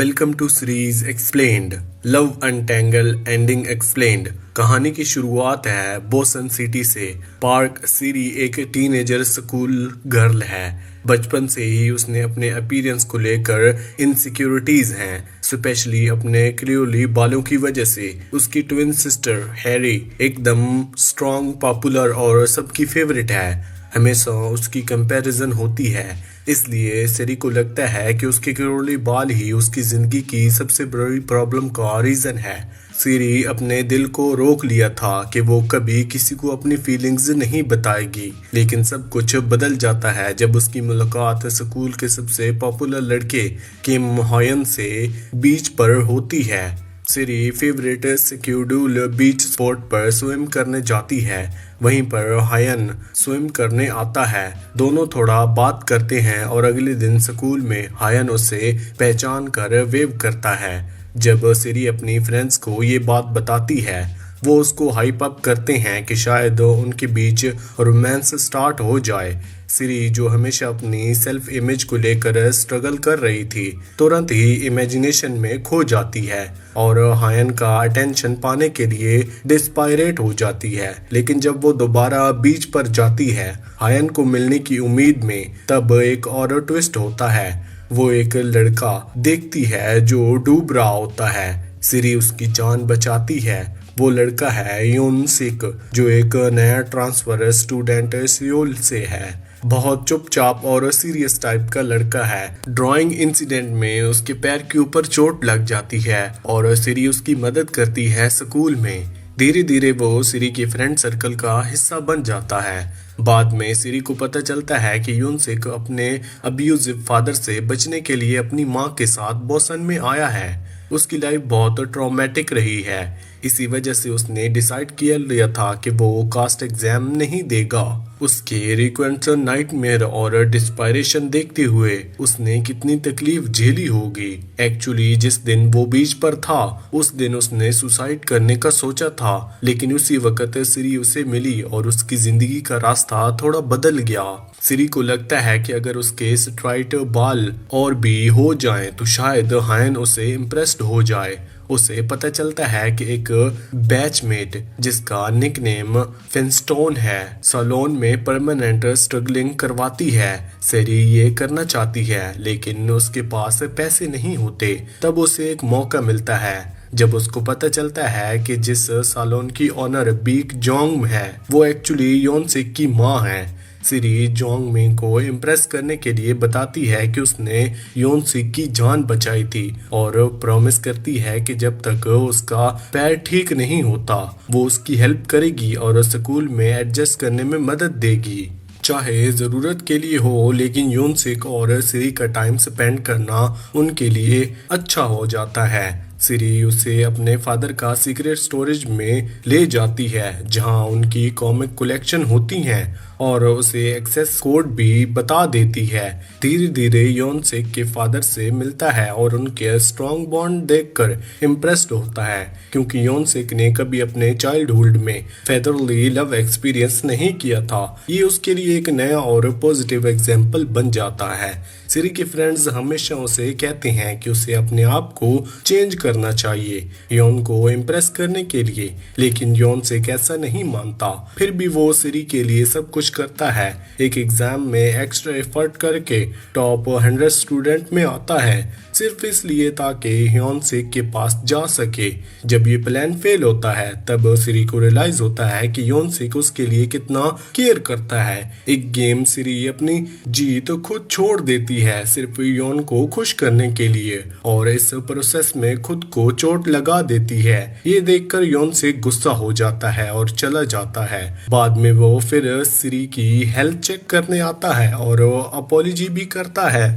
Welcome to series explained love untangle ending explained. कहानी की शुरुआत है बोसन सिटी से। पार्क सीरी एक टीनेजर स्कूल गर्ल है। बचपन से ही उसने अपने अपीयरेंस को लेकर इनसिक्योरिटीज हैं, स्पेशली अपने क्रियोली बालों की वजह से। उसकी ट्विन सिस्टर हैरी एकदम स्ट्रॉन्ग, पॉपुलर और सबकी फेवरेट है। हमेशा उसकी कंपैरिजन होती है, इसलिए सिरी को लगता है कि उसके कर्ली बाल ही उसकी जिंदगी की सबसे बड़ी प्रॉब्लम का रीजन है। सिरी अपने दिल को रोक लिया था कि वो कभी किसी को अपनी फीलिंग्स नहीं बताएगी, लेकिन सब कुछ बदल जाता है जब उसकी मुलाकात स्कूल के सबसे पॉपुलर लड़के किम हॉयन से बीच पर होती है। सिरी फेवरेट स्केड्यूल बीच स्पॉट पर स्विम करने जाती है, वहीं पर हायन स्विम करने आता है। दोनों थोड़ा बात करते हैं और अगले दिन स्कूल में हायन उसे पहचान कर वेव करता है। जब सिरी अपनी फ्रेंड्स को ये बात बताती है, वो उसको हाइप अप करते हैं कि शायद उनके बीच रोमांस स्टार्ट हो जाए। सिरी, जो हमेशा अपनी सेल्फ इमेज को लेकर स्ट्रगल कर रही थी, तुरंत ही इमेजिनेशन में खो जाती है और हायन का अटेंशन पाने के लिए डिस्पायरेट हो जाती है। लेकिन जब वो दोबारा बीच पर जाती है हायन को मिलने की उम्मीद में, तब एक और ट्विस्ट होता है। वो एक लड़का देखती है जो डूब रहा होता है। सिरी उसकी जान बचाती है। वो लड़का है योन सिक, जो एक नया ट्रांसफर स्टूडेंट सियोल से है। बहुत चुपचाप और सीरियस टाइप का लड़का है। ड्राइंग इंसिडेंट में उसके पैर के ऊपर चोट लग जाती है और सिरी उसकी मदद करती है स्कूल में। धीरे धीरे वो सिरी के फ्रेंड सर्कल का हिस्सा बन जाता है। बाद में सिरी को पता चलता है कि यूनसिक अपने अब्यूजिव फादर से बचने के लिए अपनी माँ के साथ बोसन में आया है। उसकी लाइफ बहुत ट्रॉमेटिक रही है, इसी वजह से उसने डिसाइड किया लिया था कि वो कास्ट एग्जाम नहीं देगा। उसके रिक्वेंट नाइटमेयर और डिस्पायरेशन देखते हुए उसने कितनी तकलीफ झेली होगी। एक्चुअली जिस दिन वो बीच पर था, उस दिन उसने सुसाइड करने का सोचा था, लेकिन उसी वक्त सिरी उसे मिली और उसकी जिंदगी का रास्ता थोड़ा बदल गया। सिरी को लगता है कि अगर उसके स्ट्राइट बाल और भी हो जाएं तो शायद हायन उसे इम्प्रेस्ड हो जाए। उसे पता चलता है कि एक बैचमेट जिसका निकनेम फिनस्टोन है, सैलून में परमानेंट स्ट्रगलिंग करवाती है। सिरी ये करना चाहती है, लेकिन उसके पास पैसे नहीं होते। तब उसे एक मौका मिलता है जब उसको पता चलता है कि जिस सैलून की ओनर बीक जोंग है, वो एक्चुअली योनसिक की माँ है। सिरी जोंग मिंग को इम्प्रेस करने के लिए बताती है कि उसने योनसिक की जान बचाई थी और प्रॉमिस करती है कि जब तक उसका पैर ठीक नहीं होता, वो उसकी हेल्प करेगी और स्कूल में एडजस्ट करने में मदद देगी, चाहे ज़रूरत के लिए हो। लेकिन योनसिक और सिरी का टाइम स्पेंड करना उनके लिए अच्छा हो जाता है। सिरी उसे अपने फादर का सीक्रेट स्टोरेज में ले जाती है, जहां उनकी कॉमिक कलेक्शन होती हैं, और उसे एक्सेस कोड भी बता देती है। धीरे धीरे योनसिक के फादर से मिलता है और उनके स्ट्रॉन्ग बॉन्ड देखकर इम्प्रेस्ड होता है, क्योंकि योनसिक ने कभी अपने चाइल्डहुड में फेदरली लव एक्सपीरियंस नहीं किया था। ये उसके लिए एक नया और पॉजिटिव एग्जाम्पल बन जाता है। सिरी के फ्रेंड्स हमेशा उसे कहते हैं कि उसे अपने आप को चेंज करना चाहिए योन को इम्प्रेस करने के लिए, लेकिन योनसिक ऐसा नहीं मानता। फिर भी वो सिरी के लिए सब कुछ करता है। एक एग्जाम में एक्स्ट्रा एफर्ट करके टॉप 100 स्टूडेंट में आता है, सिर्फ इसलिए ताकि योनसिक के पास जा सके। जब ये प्लान फेल होता है, तब सिरी को रियलाइज होता है कि योनसिक उसके लिए कितना केयर करता है। एक गेम सिरी अपनी जीत खुद छोड़ देती है, सिर्फ योन को खुश करने के लिए, और इस प्रोसेस में खुद को चोट लगा देती है। ये देखकर योनसिक गुस्सा हो जाता है और चला जाता है। बाद में वो फिर सिरी की हेल्थ चेक करने आता है और अपॉलॉजी भी करता है।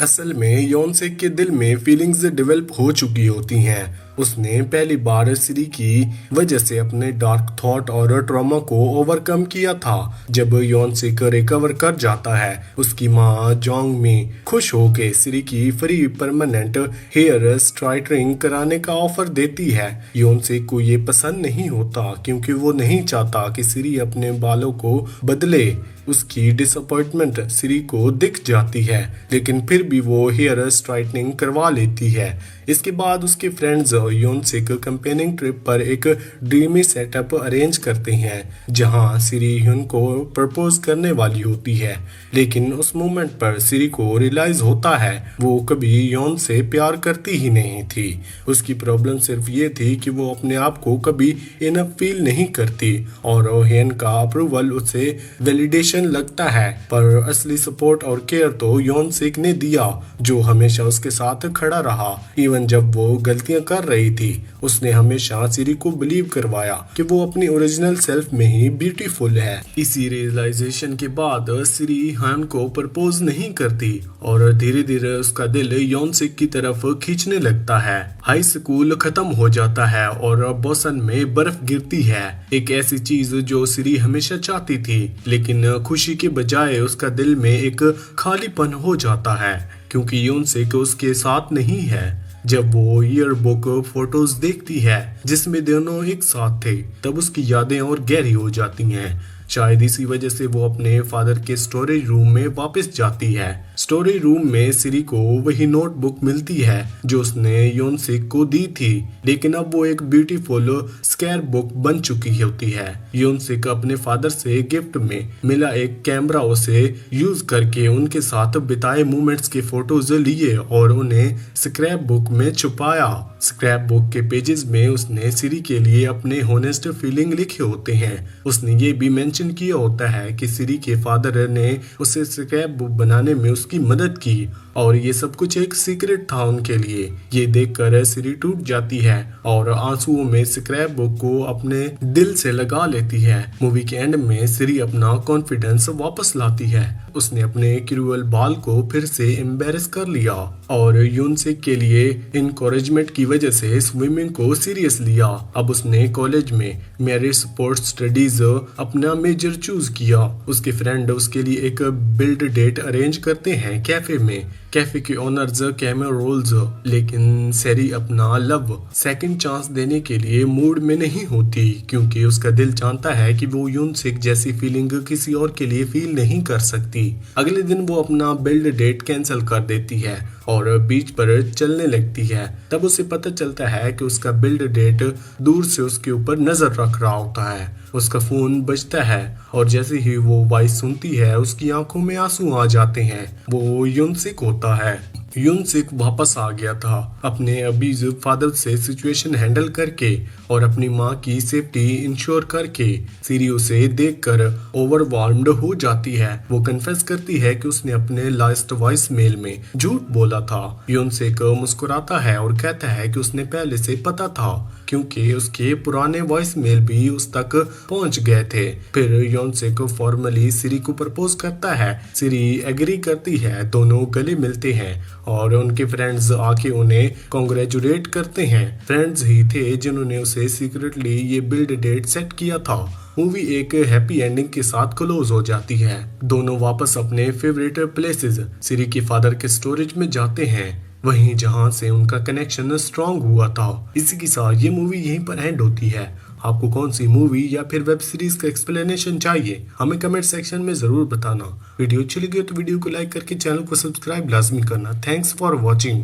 असल में योनसिक के दिल में फीलिंग्स डेवलप हो चुकी होती हैं। उसने पहली बार सिरी की वजह से अपने डार्क थॉट और ट्रॉमा को ओवरकम किया था। जब योनसिक रिकवर कर जाता है, उसकी माँ जोंग मी खुश होकर सिरी की फ्री परमानेंट हेयर स्ट्राइटनिंग कराने का ऑफर देती है। योनसिक को ये पसंद नहीं होता, क्योंकि वो नहीं चाहता कि सिरी अपने बालों को बदले। उसकी डिसअपॉइंटमेंट सिरी को दिख जाती है, लेकिन फिर भी वो हेयर स्ट्राइटनिंग करवा लेती है। इसके बाद उसके फ्रेंड्स योनसिक कंपेनिंग ट्रिप पर एक ड्रीमी सेटअप अरेंज करते हैं जहां सिरी ह्यून को प्रपोज करने वाली होती है, लेकिन उस मोमेंट पर सिरी को रियलाइज होता है वो कभी योन से प्यार करती ही नहीं थी। उसकी प्रॉब्लम सिर्फ ये थी कि वो अपने आप को कभी इनफ फील नहीं करती और हेन का अप्रूवल उसे वैलिडेशन लगता है, पर असली सपोर्ट और केयर तो योनसिक ने दिया जो हमेशा उसके साथ खड़ा रहा। इवन जब वो गलतियां कर रही थी उसने हमेशा सिरी को बिलीव करवाया कि वो अपनी ओरिजिनल सेल्फ में ही ब्यूटीफुल है। इसी रियलाइजेशन के बाद सिरी हान को प्रपोज नहीं करती और धीरे धीरे उसका दिल योनसिक की तरफ खींचने लगता है। हाई स्कूल खत्म हो जाता है और बोसन में बर्फ गिरती है, एक ऐसी चीज जो सिरी हमेशा चाहती थी, लेकिन खुशी के बजाय उसका दिल में एक खालीपन हो जाता है क्योंकि योनसिक उसके साथ नहीं है। जब वो ईयरबुक फोटोज देखती है जिसमें दोनों एक साथ थे, तब उसकी यादें और गहरी हो जाती हैं। शायद इसी वजह से वो अपने फादर के स्टोरेज रूम में वापस जाती है। स्टोरेज रूम में सिरी को वही नोटबुक मिलती है जो उसने योनसिक को दी थी, लेकिन अब वो एक ब्यूटीफुल स्केर बुक बन चुकी होती है। योनसिक अपने फादर से गिफ्ट में मिला एक कैमरा उसे यूज करके उनके साथ बिताए मोमेंट्स के फोटोज लिए और उन्हें स्क्रैप बुक में छुपाया। स्क्रैप बुक के पेजेस में उसने सिरी के लिए अपने होनेस्ट फीलिंग लिखे होते हैं। उसने ये भी मेंशन किया होता है कि सिरी के फादर ने उसे स्क्रैप बुक बनाने में उसकी मदद की और ये सब कुछ एक सीक्रेट था उनके लिए। ये देखकर सिरी टूट जाती है और आंसुओं में स्क्रैप बुक को अपने दिल से लगा लेती है। मूवी के एंड में सिरी अपना कॉन्फिडेंस वापस लाती है। उसने अपने क्रूअल बाल को फिर से एम्बेरस कर लिया और योनसिक के लिए इनकरेजमेंट की वजह से स्विमिंग को सीरियस लिया। अब उसने कॉलेज में मैरिज स्पोर्ट्स स्टडीज अपना मेजर चूज किया। उसके फ्रेंड उसके लिए एक बिल्ड डेट अरेंज करते हैं कैफे में। कैफे के ओनर्स कैमरा रोल्स, लेकिन सेरी अपना लव सेकंड चांस देने के लिए मूड में नहीं होती क्योंकि उसका दिल जानता है कि वो योनसिक जैसी फीलिंग किसी और के लिए फील नहीं कर सकती। अगले दिन वो अपना बिल्ड डेट कैंसिल कर देती है और बीच पर चलने लगती है। तब उसे पता चलता है कि उसका बिल्ड डेट दूर से उसके ऊपर नजर रख रहा होता है। उसका फोन बजता है और जैसे ही वो वॉइस सुनती है उसकी आंखों में आंसू आ जाते हैं। वो योनसिक होता है। योनसिक वापस आ गया था अपने अब्यूजिव फादर से सिचुएशन हैंडल करके और अपनी माँ की सेफ्टी इंश्योर करके। सिरी उसे देखकर ओवरवेल्म्ड हो जाती है। वो कन्फेस करती है कि उसने अपने लास्ट वॉइस मेल में झूठ बोला था। योनसिक मुस्कुराता है और कहता है कि उसने पहले से पता था क्योंकि उसके पुराने वॉइस मेल भी उस तक पहुंच गए थे। फिर योनसिक फॉर्मली सिरी को प्रपोज करता है। सिरी एग्री करती है, दोनों गले मिलते हैं और उनके फ्रेंड्स आके उन्हें कांग्रेचुलेट करते हैं। फ्रेंड्स ही थे जिन्होंने उसे सीक्रेटली ये बिल्ड डेट सेट किया था। मूवी एक हैप्पी एंडिंग के साथ क्लोज हो जाती है। दोनों वापस अपने फेवरेट प्लेसेस सिरी के फादर के स्टोरेज में जाते हैं, वहीं जहां से उनका कनेक्शन स्ट्रांग हुआ था। इसी के साथ ये मूवी यहीं पर एंड होती है। आपको कौन सी मूवी या फिर वेब सीरीज का एक्सप्लेनेशन चाहिए हमें कमेंट सेक्शन में जरूर बताना। वीडियो अच्छी लगी हो तो वीडियो को लाइक करके चैनल को सब्सक्राइब लाजमी करना। Thanks for watching.